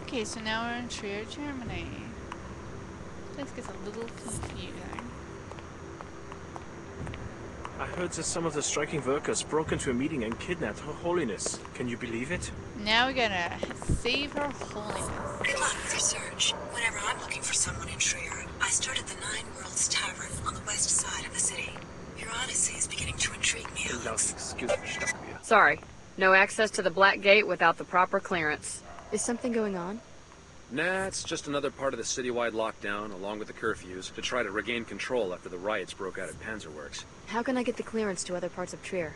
Okay, so now we're in Trier, Germany. This gets a little confusing. I heard that some of the striking workers broke into a meeting and kidnapped Her Holiness. Can you believe it? Now we gotta save Her Holiness. Good luck with your search. Whenever I'm looking for someone in Trier, I start at the Nine Worlds Tavern on the west side of the city. Your odyssey is beginning to intrigue me, Alex. Excuse me, stop here. Sorry. No access to the Black Gate without the proper clearance. Is something going on? Nah, it's just another part of the citywide lockdown, along with the curfews, to try to regain control after the riots broke out at Panzerworks. How can I get the clearance to other parts of Trier?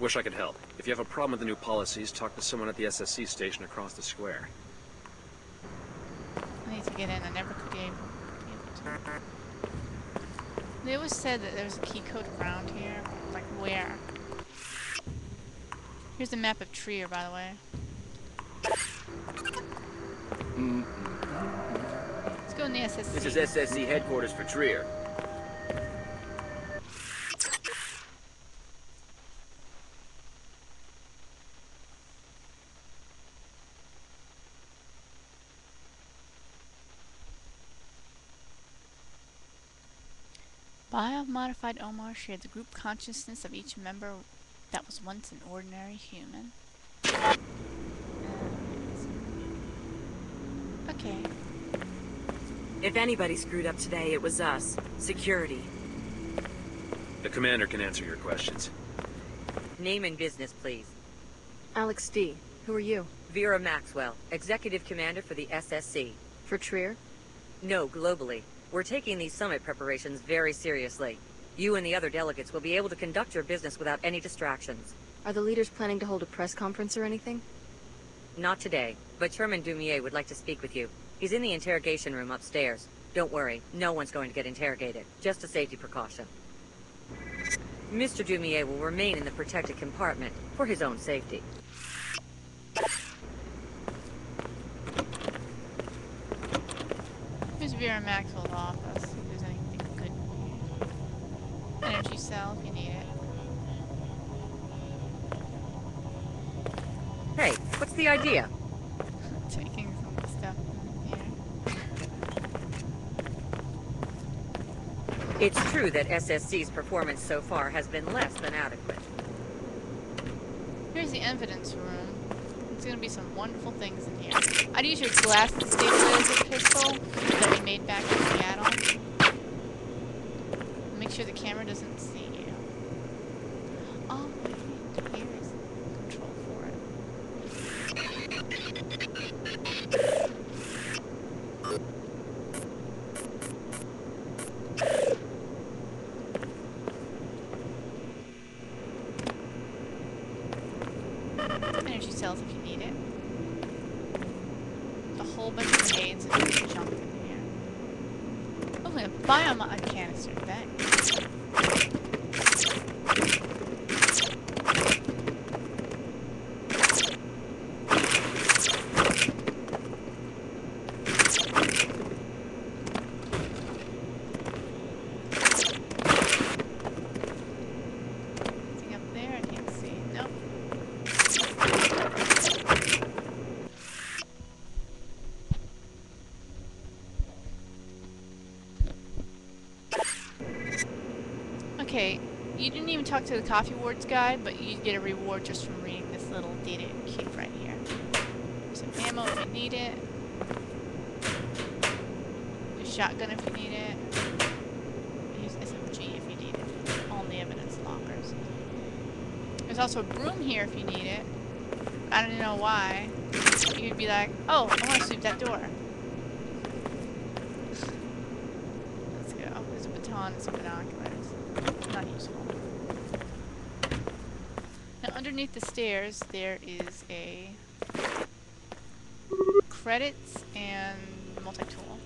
Wish I could help. If you have a problem with the new policies, talk to someone at the SSC station across the square. I need to get in. I never could be able to. They always said that there was a key code around here. Like where? Here's the map of Trier, by the way. Let's go in the SSC. This is SSC headquarters for Trier. Biomodified Omar shared the group consciousness of each member that was once an ordinary human. Okay. If anybody screwed up today, it was us. Security. The commander can answer your questions. Name and business, please. Alex D. Who are you? Vera Maxwell, Executive Commander for the SSC. For Trier? No, globally. We're taking these summit preparations very seriously. You and the other delegates will be able to conduct your business without any distractions. Are the leaders planning to hold a press conference or anything? Not today, but Chairman Dumier would like to speak with you. He's in the interrogation room upstairs. Don't worry, no one's going to get interrogated. Just a safety precaution. Mr. Dumier will remain in the protected compartment for his own safety. Here's Vera Maxwell's office. If there's anything good here. Energy cell if you need it. Hey, what's the idea? Taking some stuff in here. It's true that SSC's performance so far has been less than adequate. Here's the evidence room. There's gonna be some wonderful things in here. I'd use your glass stabilizer pistol that we made back in Seattle. Make sure the camera doesn't see you. Oh, wait, here's control for it. Energy cells if you need it. A whole bunch of grenades and junk in here. Hopefully a biomod canister. Thanks. Anything up there? I can't see. Nope. Okay, you didn't even talk to the coffee wards guy, but you get a reward just from reading this little data cube right here. Some ammo if you need it. A shotgun if you need it. Use SMG if you need it. All in the evidence lockers. There's also a broom here if you need it. I don't know why. You could be like, oh, I want to sweep that door. Let's go. There's a baton and some binoculars. Not useful. Now underneath the stairs there is a credits and multi-tool.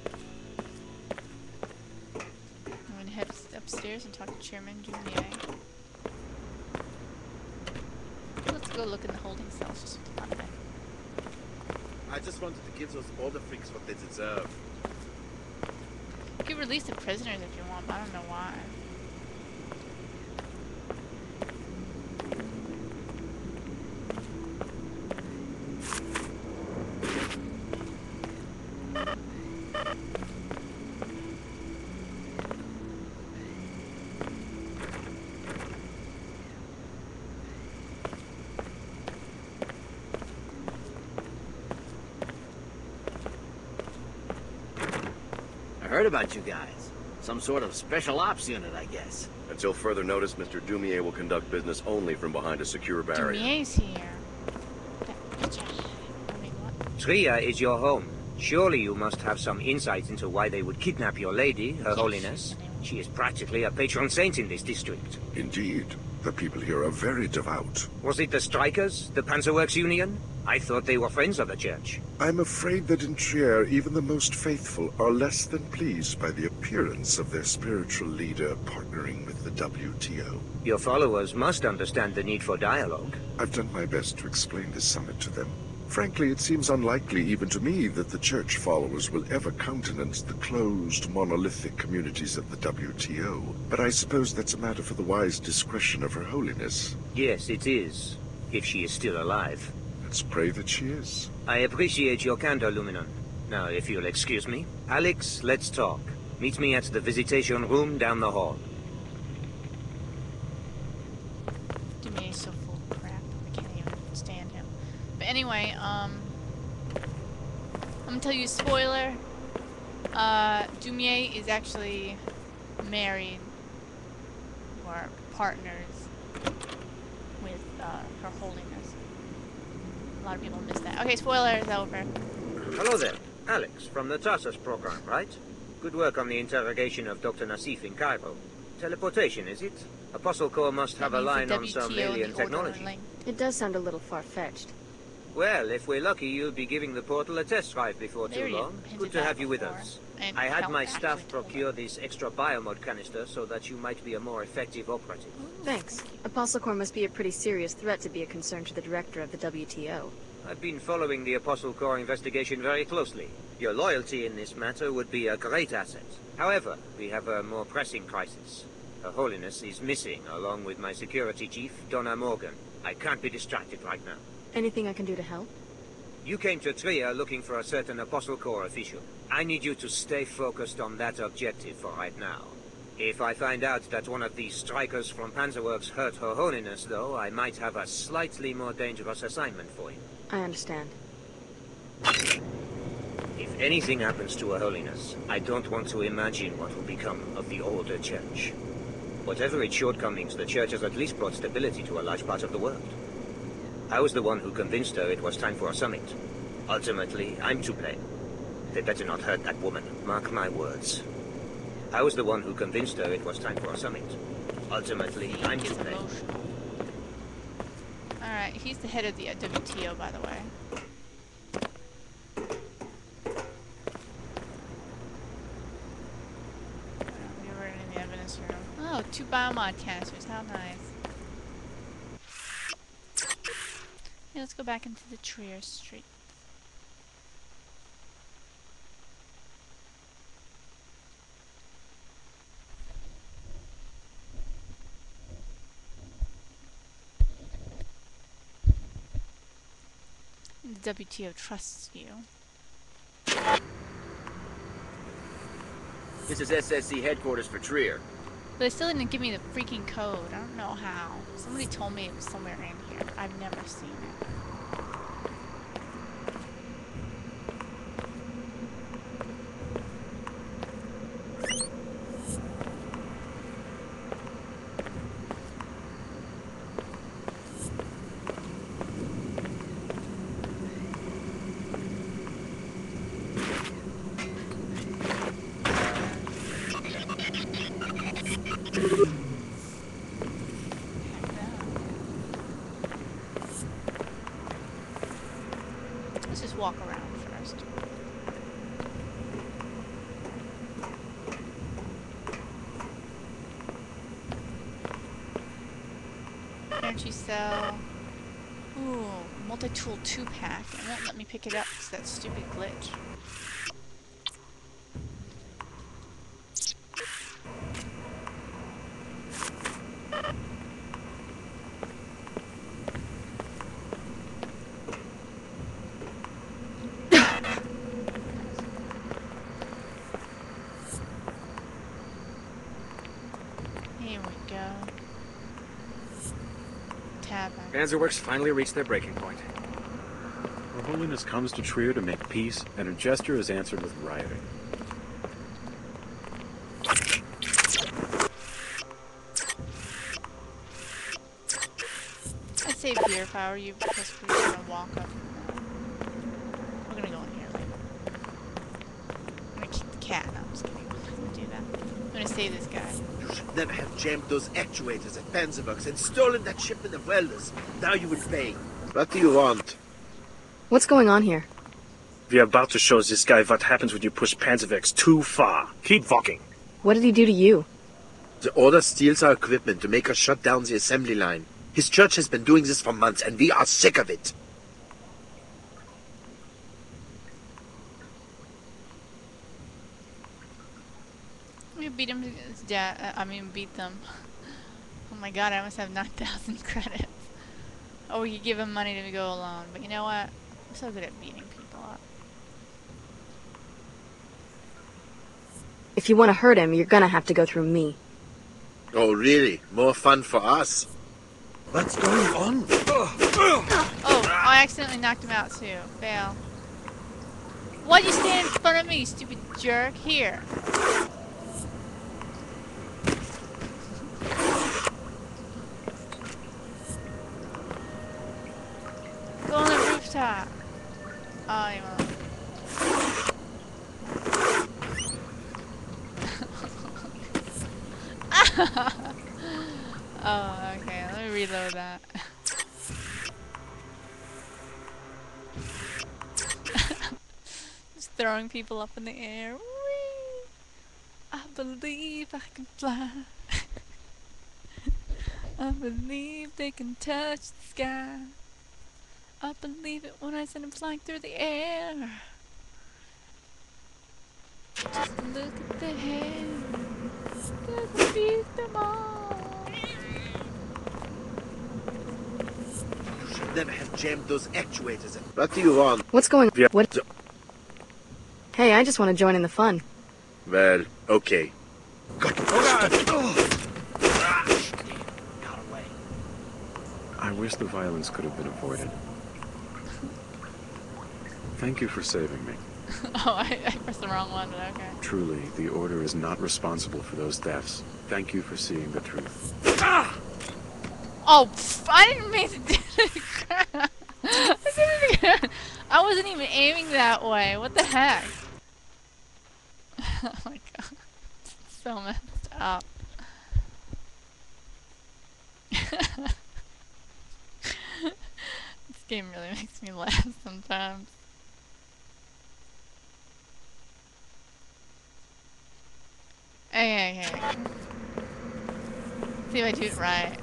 I'm going to head upstairs and talk to Chairman Dumier. Let's go look in the holding cells just for fun of it. I just wanted to give those border freaks what they deserve. You can release the prisoners if you want, but I don't know why. heard about you guys. Some sort of special ops unit, I guess. Until further notice, Mr. Dumier will conduct business only from behind a secure barrier. Dumier's here. I mean, what? Trier is your home. Surely you must have some insight into why they would kidnap your lady, Her Holiness. She is practically a patron saint in this district. Indeed. The people here are very devout. Was it the strikers? The Panzerworks Union? I thought they were friends of the church. I'm afraid that in Trier, even the most faithful are less than pleased by the appearance of their spiritual leader partnering with the WTO. Your followers must understand the need for dialogue. I've done my best to explain this summit to them. Frankly, it seems unlikely even to me that the church followers will ever countenance the closed, monolithic communities of the WTO. But I suppose that's a matter for the wise discretion of Her Holiness. Yes, it is. If she is still alive. Let's pray that she is. I appreciate your candor, Luminon. Now, if you'll excuse me. Alex, let's talk. Meet me at the visitation room down the hall. Dumier's so full of crap. I can't even stand him. But anyway, I'm gonna tell you a spoiler. Dumier is actually married or partners with Her Holiness. A lot of people miss that. Okay, spoiler is over. Hello there. Alex, from the Tarsus program, right? Good work on the interrogation of Dr. Nassif in Cairo. Teleportation, is it? Apostle Corps must have a line on some alien technology. It does sound a little far-fetched. Well, if we're lucky, you'll be giving the portal a test drive before too long. Good to have you with us. I had my staff procure this extra biomod canister so that you might be a more effective operative. Thanks. Apostle Corps must be a pretty serious threat to be a concern to the director of the WTO. I've been following the Apostle Corps investigation very closely. Your loyalty in this matter would be a great asset. However, we have a more pressing crisis. Her Holiness is missing, along with my security chief, Donna Morgan. I can't be distracted right now. Anything I can do to help? You came to Trier looking for a certain Apostle Corps official. I need you to stay focused on that objective for right now. If I find out that one of these strikers from Panzerworks hurt Her Holiness, though, I might have a slightly more dangerous assignment for you. I understand. If anything happens to Her Holiness, I don't want to imagine what will become of the older church. Whatever its shortcomings, the church has at least brought stability to a large part of the world. I was the one who convinced her it was time for a summit. Ultimately, I'm to blame. They better not hurt that woman. Mark my words. I was the one who convinced her it was time for a summit. Ultimately, I'm to blame. Alright, he's the head of the WTO, by the way. We're in the evidence room. Oh, 2 biomod canisters. How nice. Okay, let's go back into the Trier Street. The WTO trusts you. This is SSC headquarters for Trier. But they still didn't give me the freaking code. I don't know how. Somebody told me it was somewhere in here. I've never seen it. Let's just walk around first. Energy cell. Ooh, multi-tool 2-pack. It won't let me pick it up because that stupid glitch. Panzerworks finally reached their breaking point. Her Holiness comes to Trier to make peace, and her gesture is answered with rioting. here if I were you, because we're just gonna walk up. We're gonna go in here later. I'm gonna keep the cat. No, I'm just kidding. I'm gonna do that. I'm gonna save this guy. You should never have jammed those actuators at Panzerwerks and stolen that shipment of welders. Now you will pay. What do you want? What's going on here? We're about to show this guy what happens when you push Panzerwerks too far. Keep walking. What did he do to you? The Order steals our equipment to make us shut down the assembly line. His church has been doing this for months, and we are sick of it. We beat him. Beat them. Oh my god, I must have 9,000 credits. Or we could give him money to go alone. But you know what? I'm so good at beating people up. If you want to hurt him, you're gonna have to go through me. Oh, really? More fun for us? What's going on? Oh, I accidentally knocked him out too. Fail. Why'd you stand in front of me, you stupid jerk? Here. Go on the rooftop. Oh, you won't. Oh, okay. Let me reload that. Just throwing people up in the air. Whee! I believe I can fly. I believe they can touch the sky. I believe it when I send them flying through the air. Just look at the hair. Doesn't beat them all. You should never have jammed those actuators. What do you want? What's going on? What? Hey, I just want to join in the fun. Well, okay. I wish the violence could have been avoided. Thank you for saving me. Oh, I pressed the wrong one, but okay. Truly, the Order is not responsible for those deaths. Thank you for seeing the truth. Ah! Oh, pff, I didn't mean to do it. I wasn't even aiming that way. What the heck? Oh my god. It's so messed up. This game really makes me laugh sometimes. Okay. See if I do it right.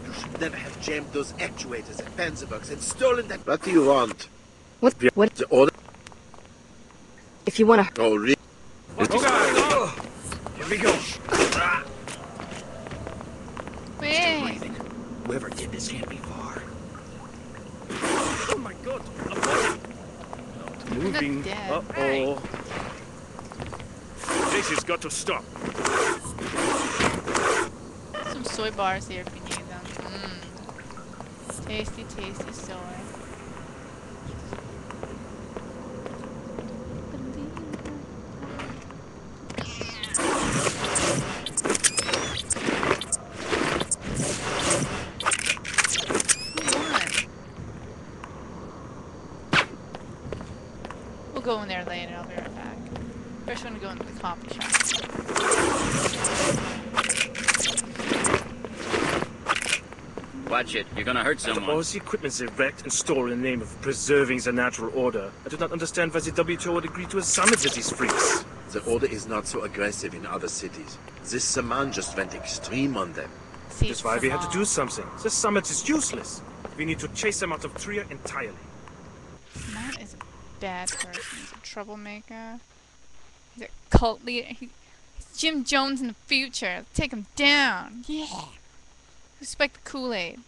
You should never have jammed those actuators at Panzerwerks and stolen that. What do you want? What? The Order? If you want to. Oh, really? Here we go. Wait. Whoever did this can't be far. Oh my god, I'm falling. Moving. Dead. Uh-oh. This has got to stop. Some soy bars here if you need them. Tasty, tasty soy. We'll go in there later, I'll be right back. First, I want to go into the coffee shop. Watch it, you're gonna hurt someone. All the equipment they wrecked and stole in the name of preserving the natural order. I do not understand why the WTO would agree to a summit with these freaks. The Order is not so aggressive in other cities. This Saman just went extreme on them. That's why we had to do something. The summit is useless. We need to chase them out of Trier entirely. Saman is a bad person. He's a troublemaker. He's a cult leader. He's Jim Jones in the future. Let's take him down. Yeah. Respect the Kool-Aid.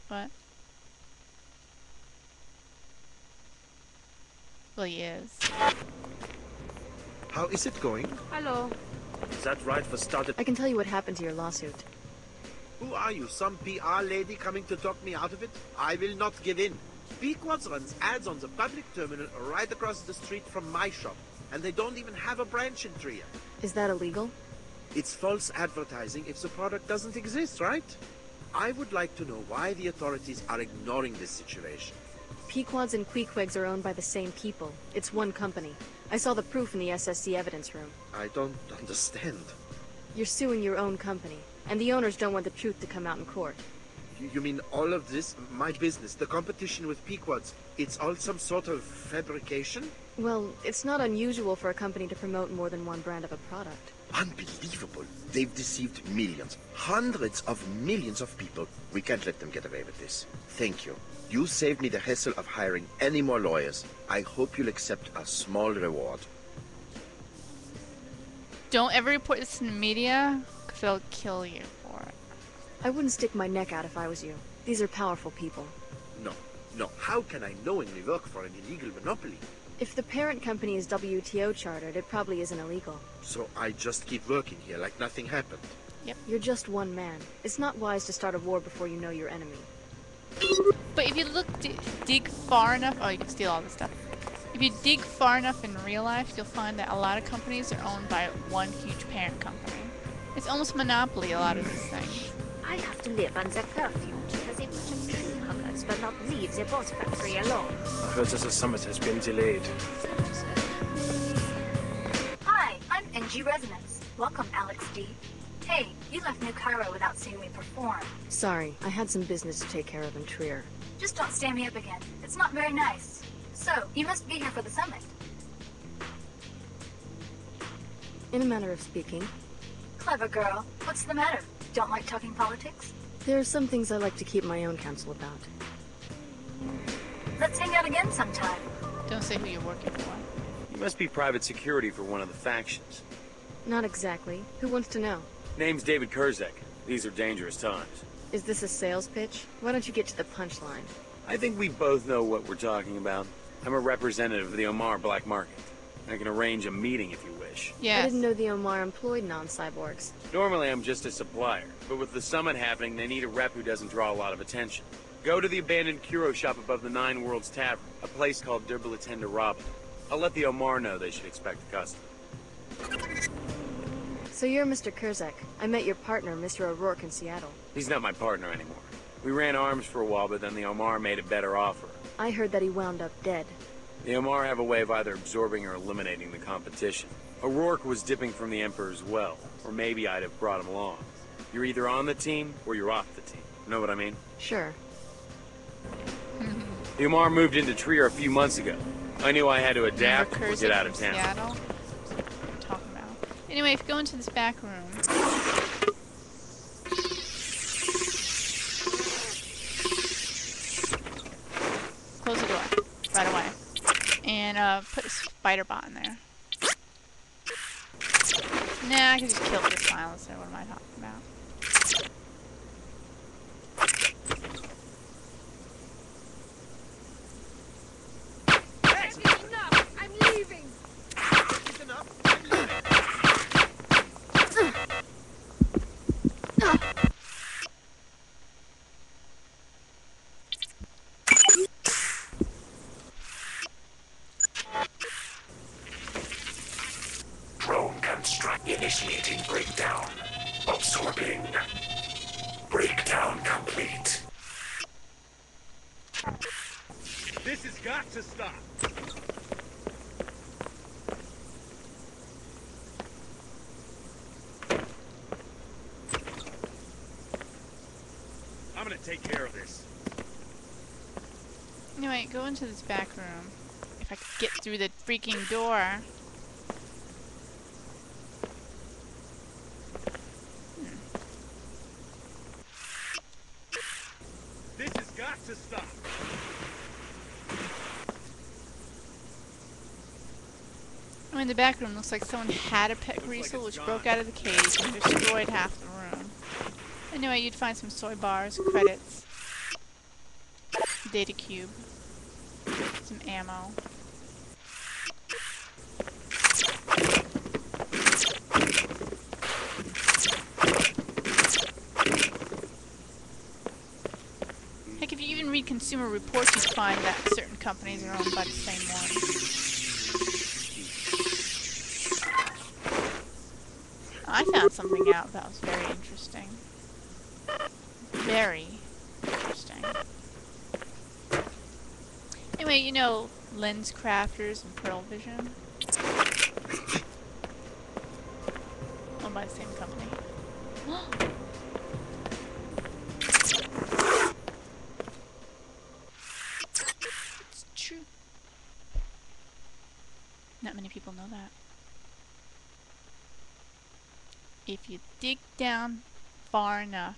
What? Well, he is. How is it going? Hello. Is that right for started? I can tell you what happened to your lawsuit. Who are you? Some PR lady coming to talk me out of it? I will not give in. Pequod's runs ads on the public terminal right across the street from my shop. and they don't even have a branch in Trier. Is that illegal? It's false advertising if the product doesn't exist, right? I would like to know why the authorities are ignoring this situation. Pequods and Queequegs are owned by the same people. It's one company. I saw the proof in the SSC evidence room. I don't understand. You're suing your own company, and the owners don't want the truth to come out in court. You mean all of this, my business, the competition with Pequods, it's all some sort of fabrication? Well, it's not unusual for a company to promote more than one brand of a product. Unbelievable. They've deceived millions, hundreds of millions of people. We can't let them get away with this. Thank you. You saved me the hassle of hiring any more lawyers. I hope you'll accept a small reward. Don't ever report this in the media, because they'll kill you for it. I wouldn't stick my neck out if I was you. These are powerful people. No. How can I knowingly work for an illegal monopoly? If the parent company is WTO chartered, it probably isn't illegal. So I just keep working here like nothing happened. Yep. You're just one man. It's not wise to start a war before you know your enemy. But if you dig far enough, oh, you can steal all this stuff. If you dig far enough in real life, you'll find that a lot of companies are owned by one huge parent company. It's almost monopoly, a lot of these things. I have to live under curfew because it was tree huggers will not leave the boss factory alone. I heard that the summit has been delayed. Hi, I'm NG Resonance. Welcome, Alex D. Hey, you left New Cairo without seeing me perform. Sorry, I had some business to take care of in Trier. Just don't stand me up again. It's not very nice. So, you must be here for the summit. In a manner of speaking. Clever girl. What's the matter? Don't like talking politics? There are some things I like to keep my own counsel about. Let's hang out again sometime. Don't say who you're working for. You must be private security for one of the factions. Not exactly. Who wants to know? Name's David Kurzek. These are dangerous times. Is this a sales pitch? Why don't you get to the punchline? I think we both know what we're talking about. I'm a representative of the Omar Black Market. I can arrange a meeting if you wish. Yes. I didn't know the Omar employed non-cyborgs. Normally I'm just a supplier, but with the summit happening, they need a rep who doesn't draw a lot of attention. Go to the abandoned Kuro shop above the Nine Worlds Tavern, a place called Derbalatenda Rabba. I'll let the Omar know they should expect a customer. So you're Mr. Kurzek. I met your partner, Mr. O'Rourke, in Seattle. He's not my partner anymore. We ran arms for a while, but then the Omar made a better offer. I heard that he wound up dead. The Omar have a way of either absorbing or eliminating the competition. O'Rourke was dipping from the Emperor's well, or maybe I'd have brought him along. You're either on the team, or you're off the team. Know what I mean? Sure. The Omar moved into Trier a few months ago. I knew I had to adapt or get out of town. Seattle? What are you talking about? Anyway, if you go into this back room... Close the door. Right away. And put a spider bot in there. Nah, I can just kill it with silencer. What am I talking about? Enough! I'm leaving! Drone construct initiating breakdown. Absorbing. Breakdown complete. This has got to stop! I'm gonna take care of this. Anyway, go into this back room. If I could get through the freaking door. This has got to stop! I mean, the back room looks like someone had a pet greasel which broke out of the cage and destroyed half the room. Anyway, you'd find some soy bars, credits, data cube, some ammo. Heck, if you even read Consumer Reports, you'd find that certain companies are owned by the same one. I found something out that was very interesting. Very interesting. Anyway, you know Lens Crafters and Pearl Vision? Owned by the same company. It's true. Not many people know that. If you dig down far enough,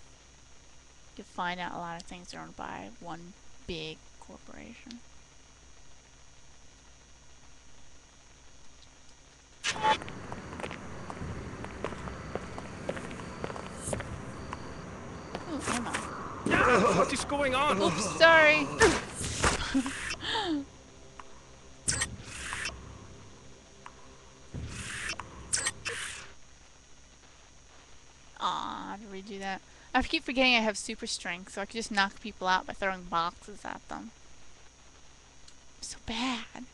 you'll find out a lot of things are owned by one big corporation. Ooh, ammo. What is going on? Oops, sorry. Aw, I had to redo that. I keep forgetting I have super strength, so I can just knock people out by throwing boxes at them. So bad.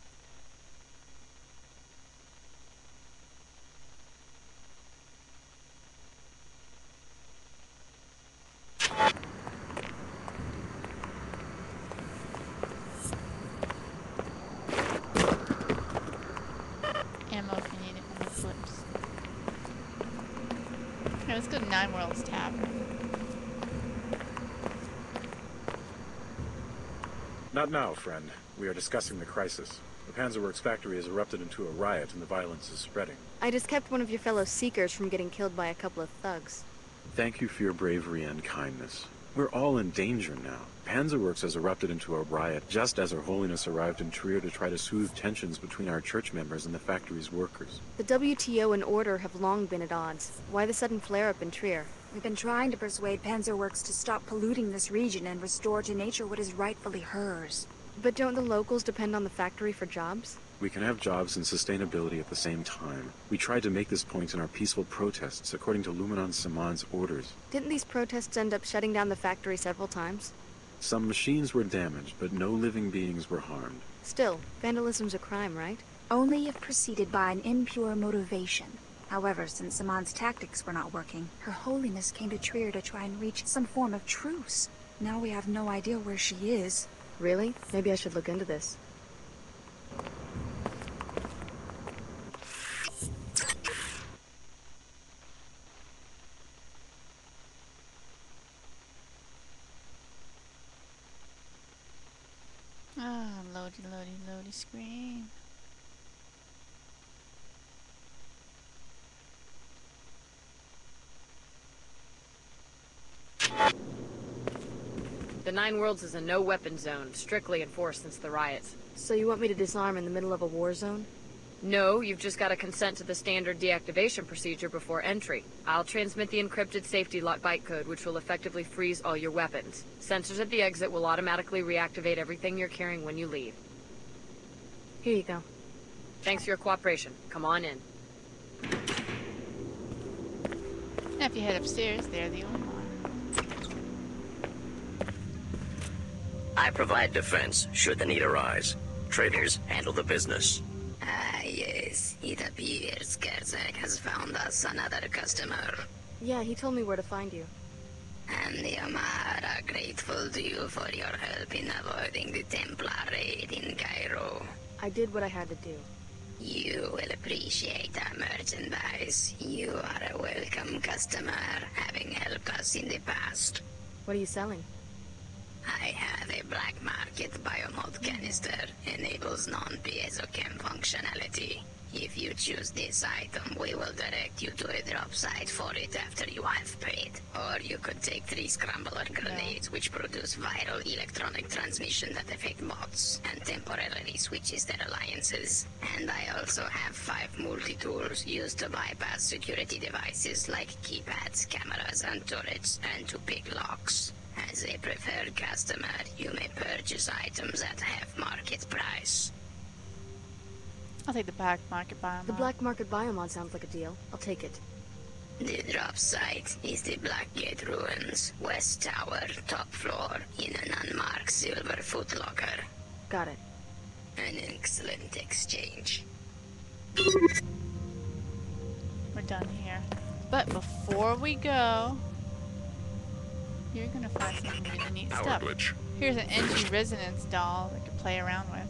Ammo if you need it when it flips. Okay, let's go to Nine Worlds Tavern. Not now, friend. We are discussing the crisis. The Panzerworks factory has erupted into a riot and the violence is spreading. I just kept one of your fellow Seekers from getting killed by a couple of thugs. Thank you for your bravery and kindness. We're all in danger now. Panzerworks has erupted into a riot just as Her Holiness arrived in Trier to try to soothe tensions between our church members and the factory's workers. The WTO and Order have long been at odds. Why the sudden flare-up in Trier? We've been trying to persuade Panzerworks to stop polluting this region and restore to nature what is rightfully hers. But don't the locals depend on the factory for jobs? We can have jobs and sustainability at the same time. We tried to make this point in our peaceful protests according to Luminon Saman's orders. Didn't these protests end up shutting down the factory several times? Some machines were damaged, but no living beings were harmed. Still, vandalism's a crime, right? Only if preceded by an impure motivation. However, since Saman's tactics were not working, Her Holiness came to Trier to try and reach some form of truce. Now we have no idea where she is. Really? Maybe I should look into this. Ah, loady screen. The Nine Worlds is a no-weapon zone, strictly enforced since the riots. So you want me to disarm in the middle of a war zone? No, you've just got to consent to the standard deactivation procedure before entry. I'll transmit the encrypted safety lock bytecode, which will effectively freeze all your weapons. Sensors at the exit will automatically reactivate everything you're carrying when you leave. Here you go. Thanks for your cooperation. Come on in. Now if you head upstairs, they're the only one. I provide defense should the need arise. Traders handle the business. Yes. It appears Kerzak has found us another customer. Yeah, he told me where to find you. And the Omar are grateful to you for your help in avoiding the Templar raid in Cairo. I did what I had to do. You will appreciate our merchandise. You are a welcome customer, having helped us in the past. What are you selling? I have a black market biomod canister. Enables non-piezochem functionality. If you choose this item, we will direct you to a drop site for it after you have paid. Or you could take 3 scrambler grenades, which produce viral electronic transmission that affect mods, and temporarily switches their alliances. And I also have 5 multi-tools used to bypass security devices like keypads, cameras, and turrets, and to pick locks. As a preferred customer, you may purchase items at half market price. I'll take the black market biomod. The black market biomod sounds like a deal. I'll take it. The drop site is the Blackgate Ruins, West Tower, top floor, in an unmarked silver footlocker. Got it. An excellent exchange. We're done here. But before we go, you're gonna find some really neat Power stuff. glitch. Here's an NG Resonance doll that you can play around with.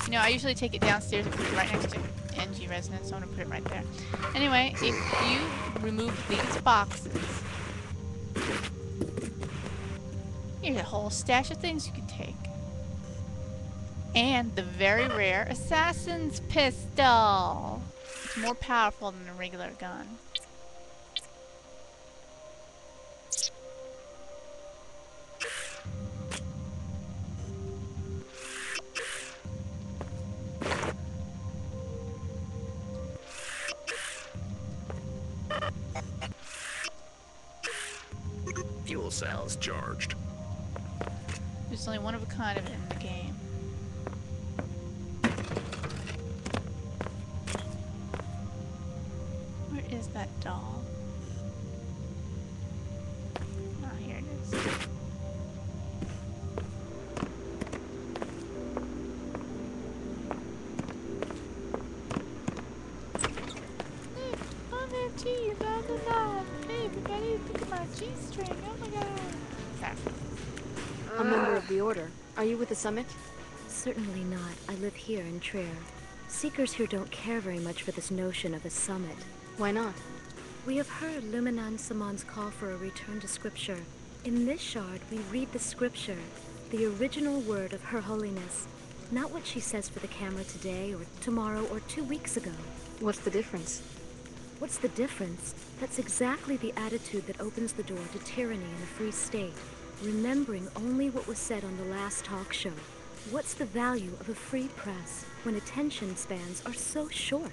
You know, I usually take it downstairs and put it right next to NG Resonance, so I'm gonna put it right there. Anyway, if you remove these boxes, here's a whole stash of things you can take. And the very rare Assassin's Pistol. It's more powerful than a regular gun. Fuel cells charged. There's only one of a kind of it in the game. Where is that doll? Ah, here it is. On their cheese, on the line. Hey, everybody, look at my G-string. Oh my god. Sorry. A member of the Order. Are you with the Summit? Certainly not. I live here in Trier. Seekers here don't care very much for this notion of a summit. Why not? We have heard Luminan Saman's call for a return to Scripture. In this shard, we read the Scripture, the original word of Her Holiness, not what she says for the camera today or tomorrow or 2 weeks ago. What's the difference? What's the difference? That's exactly the attitude that opens the door to tyranny in a free state, remembering only what was said on the last talk show. What's the value of a free press when attention spans are so short?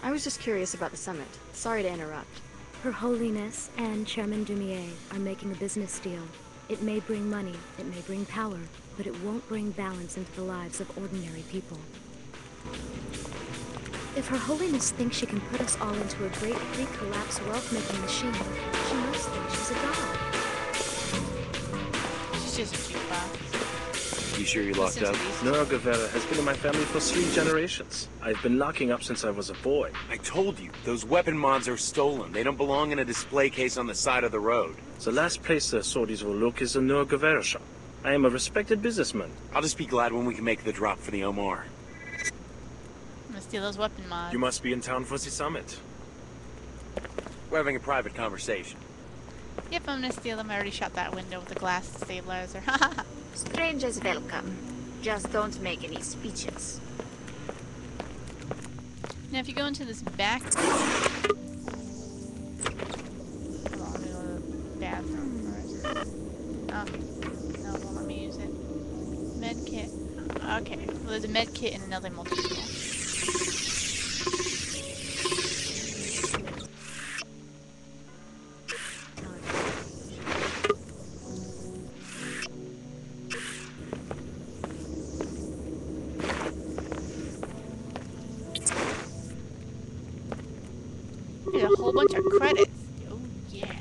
I was just curious about the Summit. Sorry to interrupt. Her Holiness and Chairman Dumier are making a business deal. It may bring money, it may bring power, but it won't bring balance into the lives of ordinary people. If Her Holiness thinks she can put us all into a great pre-collapse wealth-making machine, she must think she's a god. She's just a jukebox. You sure you're locked up? Nora Guevara has been in my family for 3 generations. I've been locking up since I was a boy. I told you, those weapon mods are stolen. They don't belong in a display case on the side of the road. The last place the sorties will look is the Nora Guevara shop. I am a respected businessman. I'll just be glad when we can make the drop for the Omar. I'm gonna steal those weapon mods. You must be in town for the summit. We're having a private conversation. Yep, I'm gonna steal them. I already shot that window with the glass stabilizer. Strangers welcome. Just don't make any speeches. Now, if you go into this back room, hold on, let me go to the bathroom first. Oh, no, it won't let me use it. Med kit. Okay, well, there's a med kit and another multi-tool. There's a whole bunch of credits. Oh, yeah.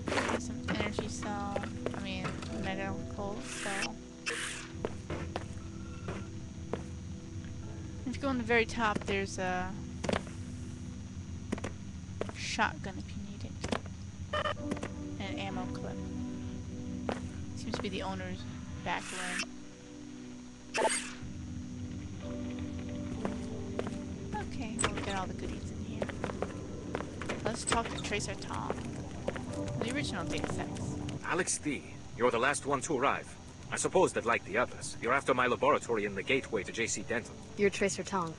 There's some energy cell. I mean, medical cell. If you go on the very top, there's a shotgun if you need it. And an ammo clip. Seems to be the owner's back room. Okay, we'll get all the goodies in here. Let's talk to Tracer Tom. The original Deus Ex. Alex D, you're the last one to arrive. I suppose that, like the others, you're after my laboratory in the gateway to J.C. Denton. You're Tracer Tong.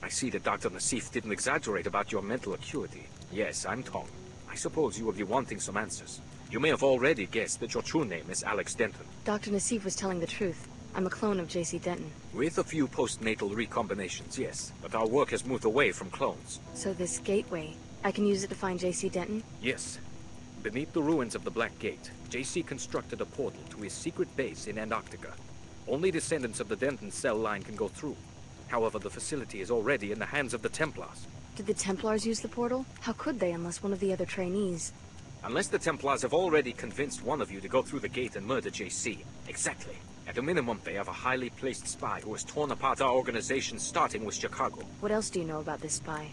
I see that Dr. Nassif didn't exaggerate about your mental acuity. Yes, I'm Tong. I suppose you will be wanting some answers. You may have already guessed that your true name is Alex Denton. Dr. Nassif was telling the truth. I'm a clone of J.C. Denton. With a few postnatal recombinations, yes. But our work has moved away from clones. So this gateway, I can use it to find J.C. Denton? Yes. Beneath the ruins of the Black Gate, J.C. constructed a portal to his secret base in Antarctica. Only descendants of the Denton cell line can go through. However, the facility is already in the hands of the Templars. Did the Templars use the portal? How could they unless one of the other trainees? Unless the Templars have already convinced one of you to go through the gate and murder J.C. Exactly. At a minimum, they have a highly placed spy who has torn apart our organization, starting with Chicago. What else do you know about this spy?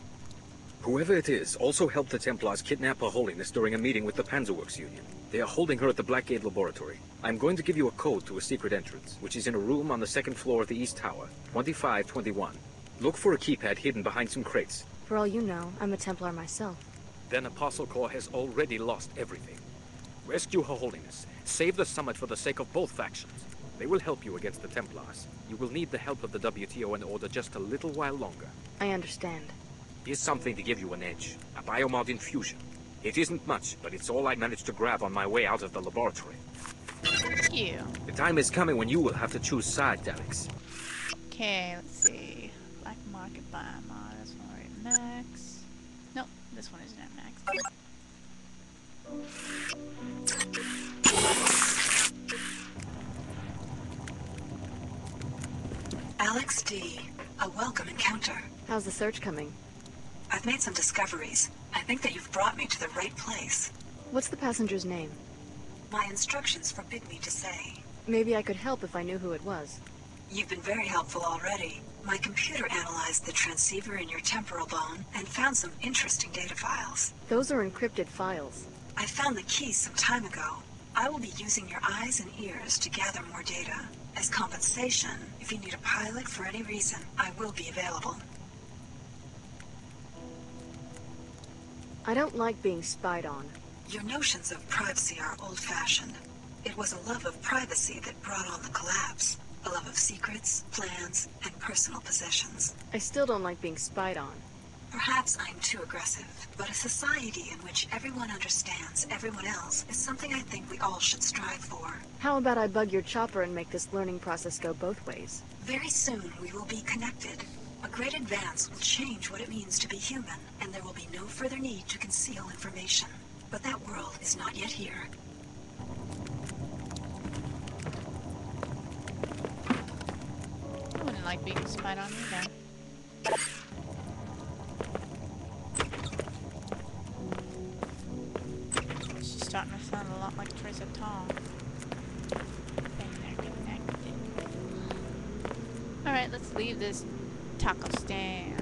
Whoever it is also helped the Templars kidnap Her Holiness during a meeting with the Panzerworks Union. They are holding her at the Blackgate Laboratory. I'm going to give you a code to a secret entrance, which is in a room on the second floor of the East Tower, 2521. Look for a keypad hidden behind some crates. For all you know, I'm a Templar myself. Then Apostle Corps has already lost everything. Rescue Her Holiness. Save the summit for the sake of both factions. They will help you against the Templars. You will need the help of the WTO and Order just a little while longer. I understand. Here's something to give you an edge. A biomod infusion. It isn't much, but it's all I managed to grab on my way out of the laboratory. Thank you. The time is coming when you will have to choose sides, Alex. Okay, let's see. Black market biomod. This one right max. Nope, this one isn't at max. Alex D. A welcome encounter. How's the search coming? I've made some discoveries. I think that you've brought me to the right place. What's the passenger's name? My instructions forbid me to say. Maybe I could help if I knew who it was. You've been very helpful already. My computer analyzed the transceiver in your temporal bone and found some interesting data files. Those are encrypted files. I found the keys some time ago. I will be using your eyes and ears to gather more data. As compensation, if you need a pilot for any reason, I will be available. I don't like being spied on. Your notions of privacy are old-fashioned. It was a love of privacy that brought on the collapse. A love of secrets, plans, and personal possessions. I still don't like being spied on. Perhaps I'm too aggressive, but a society in which everyone understands everyone else is something I think we all should strive for. How about I bug your chopper and make this learning process go both ways? Very soon we will be connected. A great advance will change what it means to be human, and there will be no further need to conceal information. But that world is not yet here. I wouldn't like being spied on either. She's starting to sound a lot like Teresa Tong. Alright, let's leave this taco stand.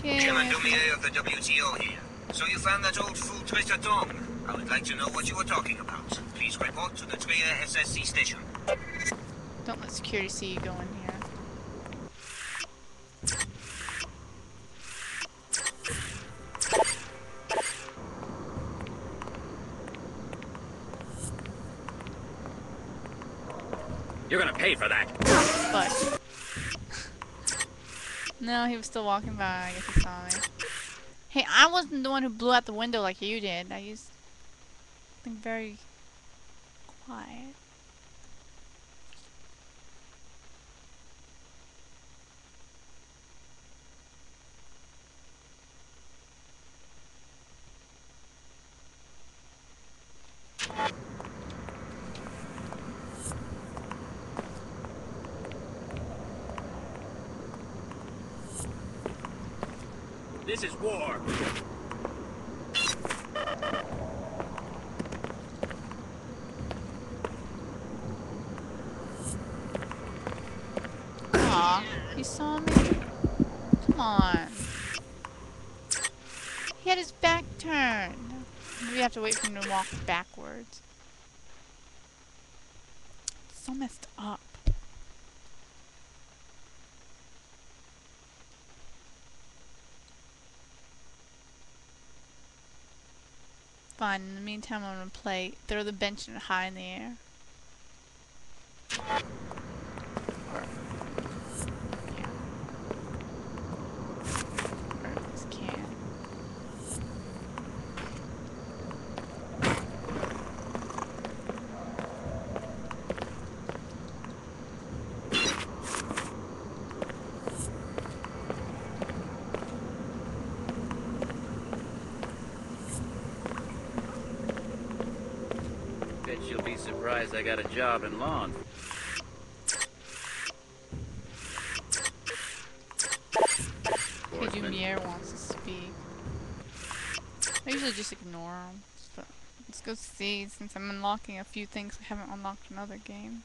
Chairman Dumier of the WTO here. So you found that old fool Tracer Tong. I would like to know what you were talking about. Please report to the Trier SSC station. Don't let security see you go in here. You're gonna pay for that. But no, he was still walking by. I guess he saw me. Hey, I wasn't the one who blew out the window like you did. I used something very quiet. This is war. Aw, he saw me? Come on. He had his back turned. We have to wait for him to walk backwards. So messed up. Fine, in the meantime I'm gonna throw the bench high in the air. Surprised I got a job in law enforcement. Lumiere wants to speak. I usually just ignore them, but let's go see, since I'm unlocking a few things I haven't unlocked in other games.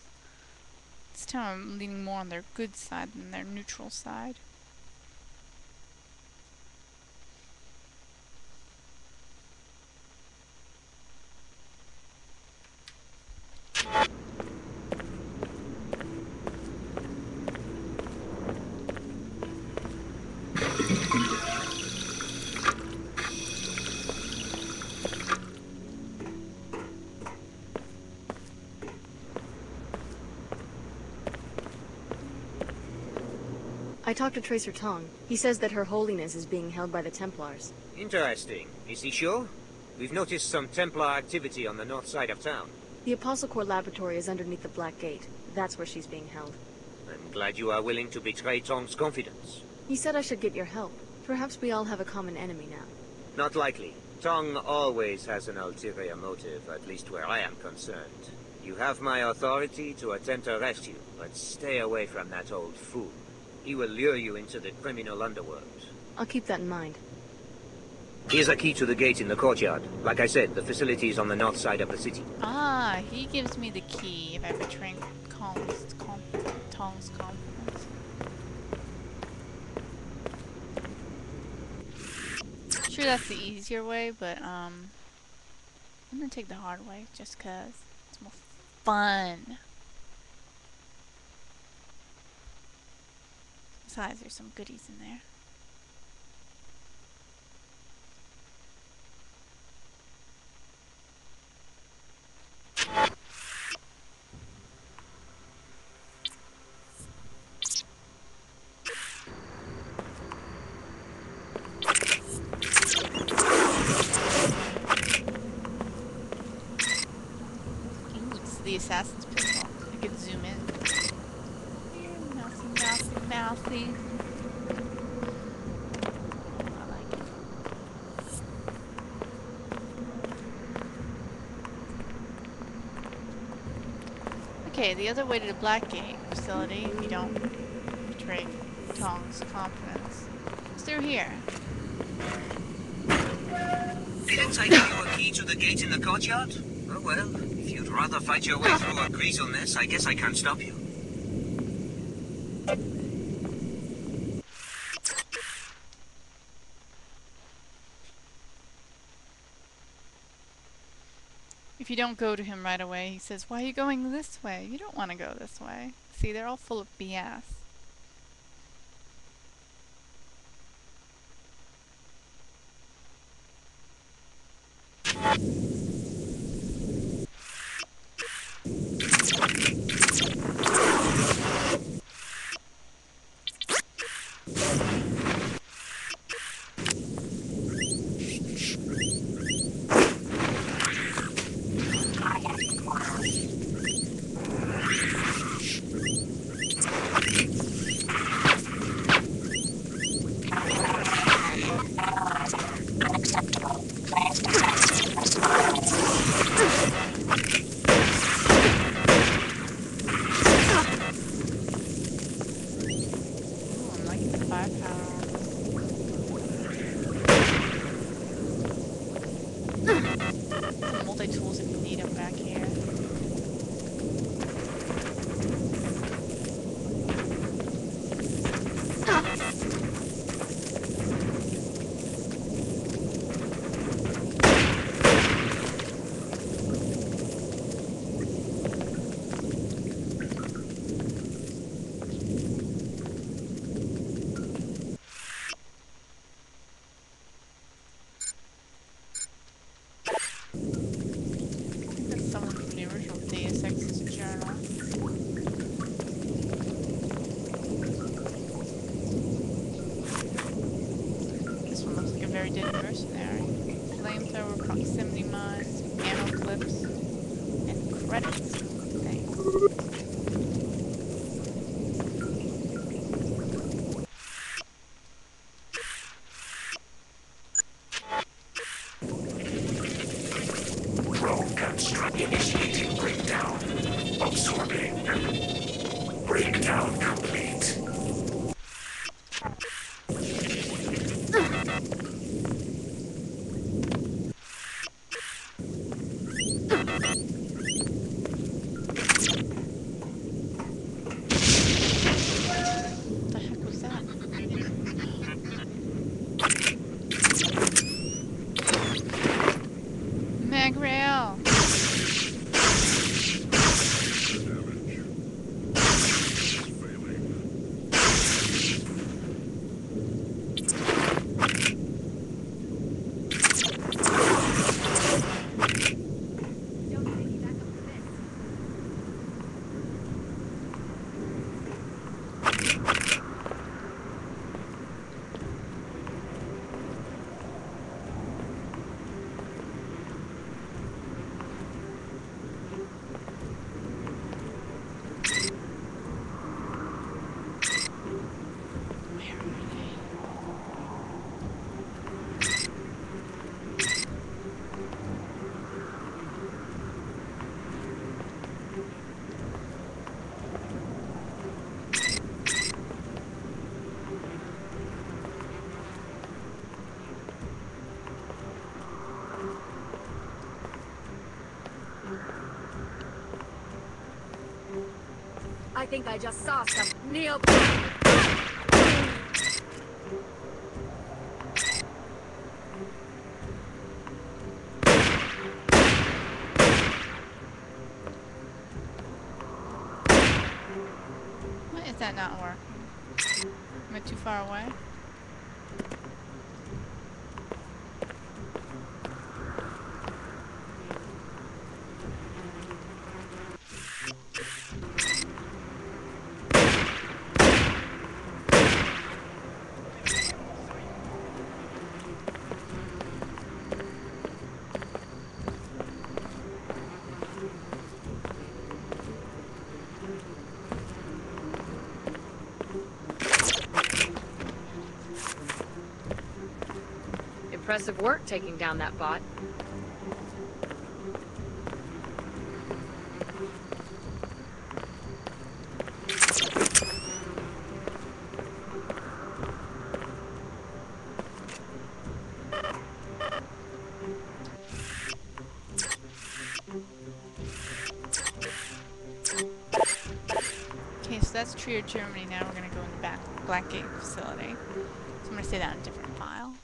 This time I'm leaning more on their good side than their neutral side. I talked to Tracer Tong. He says that Her Holiness is being held by the Templars. Interesting. Is he sure? We've noticed some Templar activity on the north side of town. The Apostle Corps laboratory is underneath the Black Gate. That's where she's being held. I'm glad you are willing to betray Tong's confidence. He said I should get your help. Perhaps we all have a common enemy now. Not likely. Tong always has an ulterior motive, at least where I am concerned. You have my authority to attempt to arrest you, but stay away from that old fool. He will lure you into the criminal underworld. I'll keep that in mind. Here's a key to the gate in the courtyard. Like I said, the facility is on the north side of the city. Ah, he gives me the key if I betray Tong's confidence. Sure, that's the easier way, but I'm gonna take the hard way just 'cause it's more fun. Besides, there's some goodies in there. Ooh, it's the assassin's pistol. I can zoom in. Mouthy. I like it. Okay, the other way to the Black Gate facility, if you don't betray Tong's confidence, is through here. Didn't I give you a key to the gate in the courtyard? Oh well, if you'd rather fight your way through a greasel mess, I guess I can't stop you. If you don't go to him right away, he says, "Why are you going this way? You don't want to go this way." See, they're all full of BS. Multi-tools if you need them back here. Very dead mercenary. Flamethrower, proximity mines, ammo clips, and credits. Thanks. Drone construct initiating breakdown. think I just saw some neo. Why is that not working? Am I too far away? Impressive work taking down that bot. Okay, so that's Trier, Germany. Now we're gonna go in the back Blackgate facility. So I'm gonna say that in a different file.